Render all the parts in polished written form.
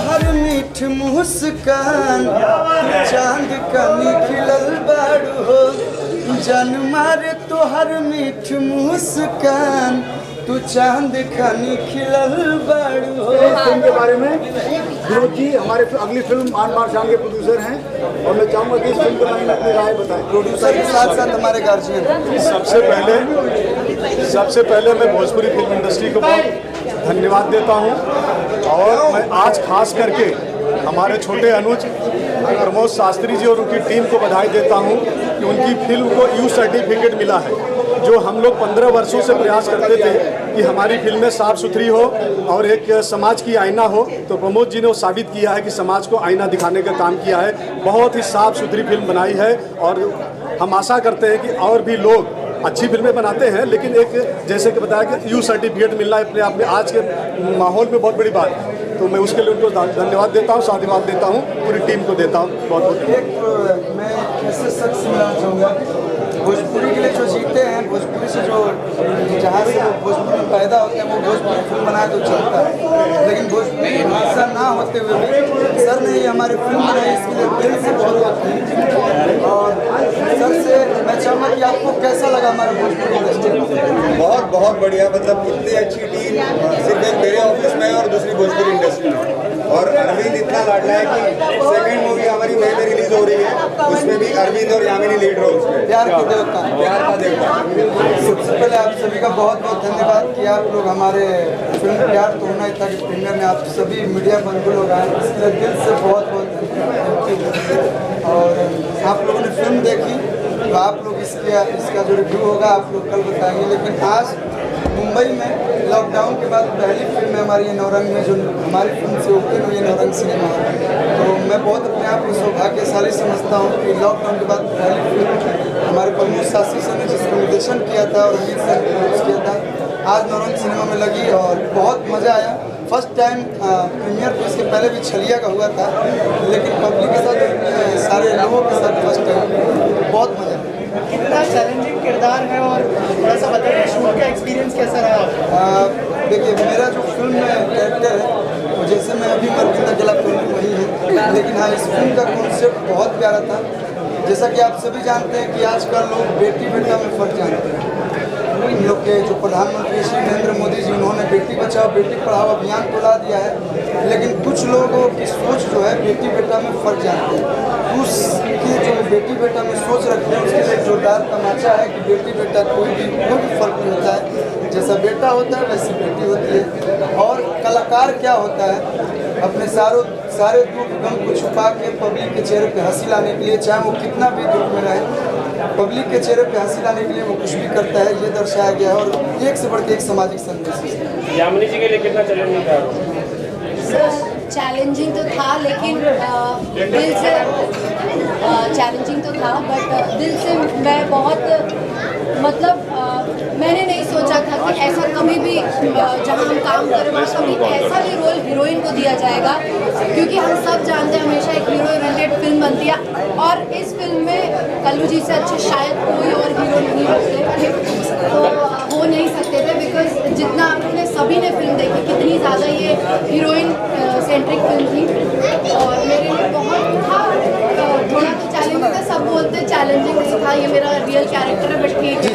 तोहर मीठ मुस्कान, चांद कनी खिलल बाड़ू हो। जान मारे तोहर मीठ मुस्कान, तू चांद खानी खिलल बाड़ू हो। फिल्म के बारे में विनोद जी हमारे अगली फिल्म मान मार शान के प्रोड्यूसर हैं और मैं चाहूँगा कि इस फिल्म के बारे में अपनी राय बताएं। प्रोड्यूसर के साथ साथ हमारे गार्जियन। सबसे पहले मैं भोजपुरी फिल्म इंडस्ट्री को बहुत धन्यवाद देता हूँ और मैं आज खास करके हमारे छोटे अनुज प्रमोद शास्त्री जी और उनकी टीम को बधाई देता हूँ कि उनकी फिल्म को यू सर्टिफिकेट मिला है। जो हम लोग 15 वर्षों से प्रयास करते थे कि हमारी फिल्में साफ़ सुथरी हो और एक समाज की आईना हो, तो प्रमोद जी ने वो साबित किया है कि समाज को आईना दिखाने का काम किया है। बहुत ही साफ़ सुथरी फिल्म बनाई है और हम आशा करते हैं कि और भी लोग अच्छी फिल्में बनाते हैं, लेकिन एक जैसे कि बताया कि यू सर्टिफिकेट मिलना अपने आप में आज के माहौल में बहुत बड़ी बात है। तो मैं उसके लिए उनको धन्यवाद देता हूँ, साधुवाद देता हूँ, पूरी टीम को देता हूँ। बहुत बहुत मैं ऐसे शख्स मिलना चाहूँगा भोजपुरी के लिए जो जीते हैं, भोजपुरी से जो जहाँ से वो भोजपुरी में पैदा होते हैं वो भोजपुरी फिल्म बनाए तो चलता है, लेकिन भोजपुरी भाषा ना होते हुए भी सर ने ये हमारी फिल्म बनाई, इसके लिए दिल से बहुत बहुत। और सर से मैं चाहूँगा कि आपको कैसा लगा हमारा भोजपुरी इंडस्ट्री? बहुत बढ़िया, मतलब इतनी अच्छी टीम सिर्फ एक मेरे ऑफिस में और दूसरी भोजपुरी इंडस्ट्री में। और अरविंद इतना लाडला है कि सेकंड मूवी हमारी मई में रिलीज हो रही है, उसमें भी अरविंद और यामिनी लीड रोल्स में। प्यार का देवता। सबसे पहले आप सभी का बहुत बहुत धन्यवाद कि आप लोग हमारे फिल्म प्यार तो होना ही था कि प्रीमियर में आप सभी मीडिया बंधु लोग आए, इसलिए दिल से बहुत बहुत धन्यवाद। और आप लोगों ने फिल्म देखी तो आप लोग इसका जो रिव्यू होगा आप लोग कल बताएंगे, लेकिन आज मुंबई में लॉकडाउन के बाद पहली फिल्म है हमारी ये नौरंग में, जो हमारी फिल्म से ओपन हुई है नौरंग सिनेमा। तो मैं बहुत अपने आप को सौभाग्यशाली समझता हूँ कि लॉकडाउन के बाद पहली फिल्म हमारे प्रमोद शास्त्री सर ने जिसका निर्देशन किया था और अमित सर ने प्रोड्यूस किया था, आज नौरंग सिनेमा में लगी और बहुत मज़ा आया। फर्स्ट टाइम प्रीमियर तो इसके पहले भी छलिया का हुआ था, लेकिन पब्लिक के साथ सारे लोगों के साथ फर्स्ट टाइम बहुत मज़ा आया। कितना चैलेंजिंग किरदार है और थोड़ा सा बताइए शूट का एक्सपीरियंस कैसा रहा? देखिए मेरा जो फिल्म में कैरेक्टर है तो जैसे मैं अभी मरकिंदा गला फिल्म वही है, लेकिन हाँ इस फिल्म का कॉन्सेप्ट बहुत प्यारा था। जैसा कि आप सभी जानते हैं कि आजकल लोग बेटी बेटा में फर्क जानते हैं। इन लोग के जो प्रधानमंत्री श्री नरेंद्र मोदी जी उन्होंने बेटी बचाओ बेटी पढ़ाओ अभियान को ला दिया है, लेकिन कुछ लोगों की सोच जो है बेटी बेटा में फर्क जानते हैं। उसकी जो बेटी बेटा में सोच रखते हैं उसके लिए जोरदार तमाचा है कि बेटी बेटा कोई भी फर्क नहीं होता है, जैसा बेटा होता है वैसी बेटी होती है। और कलाकार क्या होता है, अपने सारे दुख गम को छुपा के पब्लिक के चेहरे पे हंसी लाने के लिए, चाहे वो कितना भी दुख में रहे, पब्लिक के चेहरे पे हंसी लाने के लिए वो कुछ भी करता है, ये दर्शाया गया है। और एक से बढ़ के एक सामाजिक संदेश है। यामिनी जी के लिए कितना चैलेंजिंग था? चैलेंजिंग तो था, लेकिन दिल से चैलेंजिंग तो था, बट दिल से मैं बहुत मतलब मैंने नहीं सोचा था कि ऐसा कभी भी जहाँ हम काम कर रहे हैं कभी ऐसा भी रोल हीरोइन को दिया जाएगा, क्योंकि हम सब जानते हैं हमेशा एक हीरो ओरिएंटेड फिल्म बनती है और इस फिल्म में कल्लू जी से अच्छे शायद कोई और हीरो नहीं होते, तो हो नहीं सकते थे। बिकॉज जितना आप लोगों ने सभी ने फिल्म देखी कितनी ज़्यादा ये हीरोइन सेंट्रिक फिल्म थी और मेरे लिए बहुत था थोड़ा तो चैलेंजिंग था। सब बोलते चैलेंजिंग नहीं था, ये मेरा रियल कैरेक्टर है, बट ठीक है।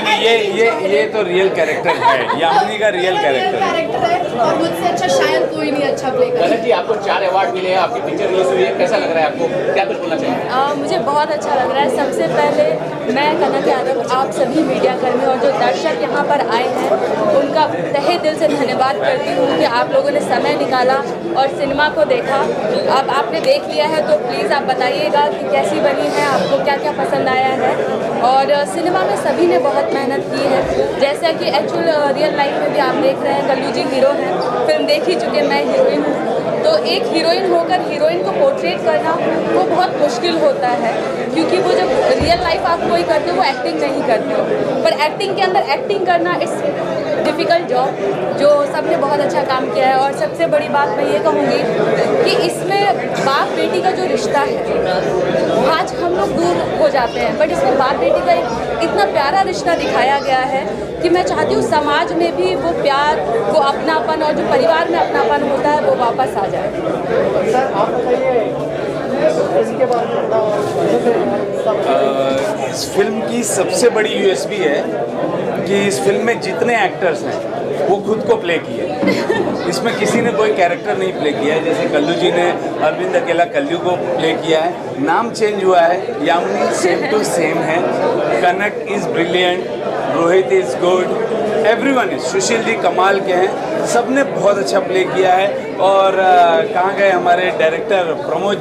नहीं ये तो रियल कैरेक्टर है, यामिनी का रियल कैरेक्टर है और मुझसे अच्छा शायद कोई नहीं अच्छा प्ले कर। जी आपको 4 अवार्ड मिले हैं, आपकी पिक्चर रिलीज हुई है, कैसा लग रहा है आपको, क्या कुछ बोलना चाहिए? मुझे बहुत अच्छा लग रहा है। सबसे पहले मैं कनक यादव आप सभी मीडिया कर्मी और जो दर्शक यहाँ पर आए हैं उनका तहे दिल से धन्यवाद करती हूँ कि आप लोगों ने समय निकाला और सिनेमा को देखा। अब आपने देख लिया है तो प्लीज़ आप बताइएगा कि कैसी बनी है, आपको क्या क्या पसंद आया है। और सिनेमा में सभी ने बहुत मेहनत की है, जैसा कि एक्चुअल रियल लाइफ में भी आप देख रहे हैं कल्लू जी हीरो हैं, फिल्म देख ही चुके, मैं हीरोइन हूँ। तो एक हीरोइन होकर हीरोइन को पोर्ट्रेट करना वो बहुत मुश्किल होता है, क्योंकि वो जब रियल लाइफ आप कोई करते हो वो एक्टिंग नहीं करते हो, पर एक्टिंग के अंदर एक्टिंग करना इट्स डिफ़िकल्ट जॉब, जो सबने बहुत अच्छा काम किया है। और सबसे बड़ी बात मैं ये कहूँगी कि इसमें बाप बेटी का जो रिश्ता है आज हम लोग दूर हो जाते हैं, बट इसमें बाप बेटी का इतना प्यारा रिश्ता दिखाया गया है कि मैं चाहती हूँ समाज में भी वो प्यार, वो अपनापन और जो परिवार में अपनापन होता है वो वापस आ जाए। सर आप बताइए इसके बारे में इस फिल्म की सबसे बड़ी यूएसपी है कि इस फिल्म में जितने एक्टर्स हैं वो खुद को प्ले किए। इसमें किसी ने कोई कैरेक्टर नहीं प्ले किया है। जैसे कल्लू जी ने अरविंद अकेला कल्लू को प्ले किया है, नाम चेंज हुआ है, यामिनी सेम टू सेम है, Kanak is brilliant, Rohit is good, everyone is, Sushil ji कमाल के हैं, सब ने बहुत अच्छा प्ले किया है। और कहाँ गए हमारे डायरेक्टर प्रमोद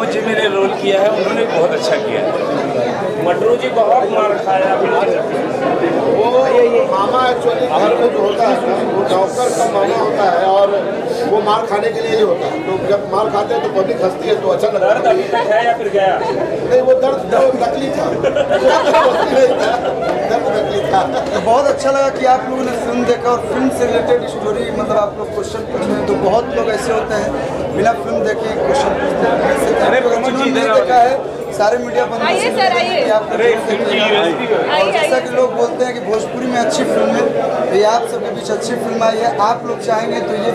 जी ने रोल किया है, उन्होंने बहुत अच्छा किया है। मटरू जी बहुत मार खाया वो मामा एक्चुअली घर में जो होता है वो नौकर का मामा होता है और वो मार खाने के लिए नहीं होता है। तो जब मार खाते हैं तो पब्लिक हंसती है तो अच्छा लगता है। दर्द अभी तक है या फिर गया? नहीं, वो दर्द नकली था। दर्द नकली था। तो बहुत अच्छा लगा कि आप लोगों ने फिल्म देखा और फिल्म से रिलेटेड स्टोरी, मतलब आप लोग क्वेश्चन पूछ रहे हैं। तो बहुत लोग ऐसे होते हैं बिना फिल्म देखे क्वेश्चन पूछते हैं। अरे प्रमोद जी नहीं देखा है, सारे मीडिया बंद आइए सर, आइए। और जैसा कि लोग बोलते हैं कि भोजपुरी में अच्छी फिल्म है, ये आप सबके बीच अच्छी फिल्म आई है। आप लोग चाहेंगे तो ये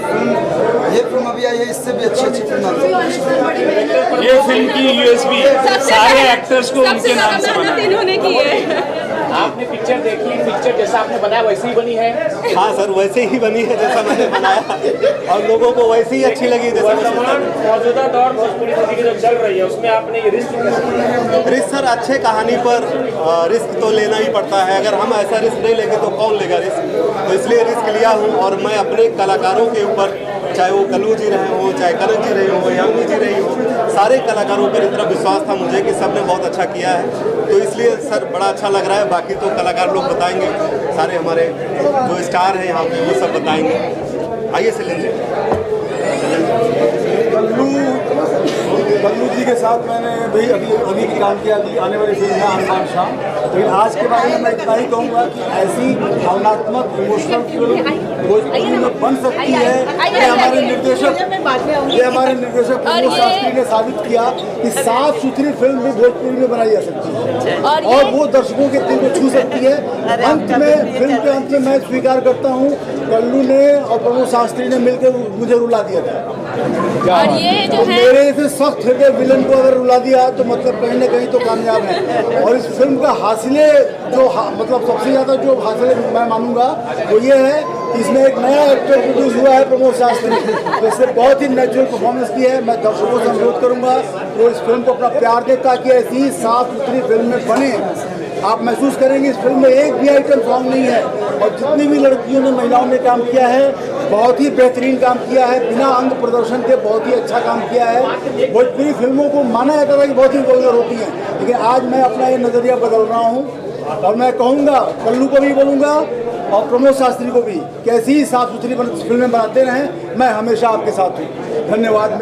फिल्म अभी आई है, इससे भी अच्छी फिल्म आ सकती है। ये फिल्म की यूएसपी है, सारे एक्टर्स को उनके नाम से बना है। इन्होंने की है। आपने पिक्चर देखी, पिक्चर जैसा आपने बनाया वैसे ही बनी है? हाँ सर, वैसे ही बनी है जैसा मैंने बनाया और लोगों को वैसे ही अच्छी लगी जैसा वर्तमान मौजूदा दौर भोजपुरी मूवी की जो चल रही है उसमें आपने ये रिस्क सर, अच्छे कहानी पर रिस्क तो लेना ही पड़ता है। अगर हम ऐसा रिस्क नहीं लेंगे तो कौन लेगा रिस्क? तो इसलिए रिस्क लिया हूँ और मैं अपने कलाकारों के ऊपर, चाहे वो कल्लू जी रहे हों, चाहे कनक जी रहे हों, यामिनी जी रही हो, सारे कलाकारों पर इतना विश्वास था मुझे कि सबने बहुत अच्छा किया है। तो इसलिए सर बड़ा अच्छा लग रहा है। बाकी तो कलाकार लोग बताएंगे, सारे हमारे जो स्टार हैं यहाँ पे वो सब बताएंगे। आइए सिलेंडर। कल्लू जी के साथ मैंने भी अभी काम किया, अभी आने वाली फिल्म है आसमान शाम। लेकिन आज के बारे में मैं इतना ही कहूँगा कि ऐसी भावनात्मक इमोशनल फिल्म भोजपुरी में बन सकती है। ये हमारे निर्देशक प्रमोद शास्त्री ने साबित किया कि साफ सुथरी फिल्म भी भोजपुरी में बनाई जा सकती है और वो दर्शकों के दिल को छू सकती है। अंत में, फिल्म के अंत में मैं स्वीकार करता हूँ, कल्लू ने और प्रमोद शास्त्री ने मिलकर मुझे रुला दिया था। और ये जो तो है मेरे से सख्त हृदय विलन को अगर रुला दिया तो मतलब कहीं ना कहीं तो कामयाब है। और इस फिल्म का हासिले जो मतलब सबसे ज़्यादा जो हासिले मैं मानूंगा वो ये है कि इसमें एक नया एक्टर प्रोड्यूस हुआ है, प्रमोद शास्त्री, तो इससे बहुत ही नेचुरल परफॉर्मेंस की है। मैं दर्शकों से अनुरोध करूंगा तो इस फिल्म को अपना प्यार दें ताकि ऐसी साफ सुथरी फिल्म में बने। आप महसूस करेंगे इस फिल्म में एक भी आइटम सॉन्ग नहीं है और जितनी भी लड़कियों ने, महिलाओं ने काम किया है बहुत ही बेहतरीन काम किया है, बिना अंग प्रदर्शन के बहुत ही अच्छा काम किया है। भोजपुरी फिल्मों को माना जाता था कि बहुत ही वल्गर होती हैं, लेकिन आज मैं अपना ये नज़रिया बदल रहा हूँ और मैं कहूँगा, कल्लू को भी बोलूँगा और प्रमोद शास्त्री को भी, कैसी ही साफ सुथरी फिल्में बनाते रहें। मैं हमेशा आपके साथ हूँ। धन्यवाद।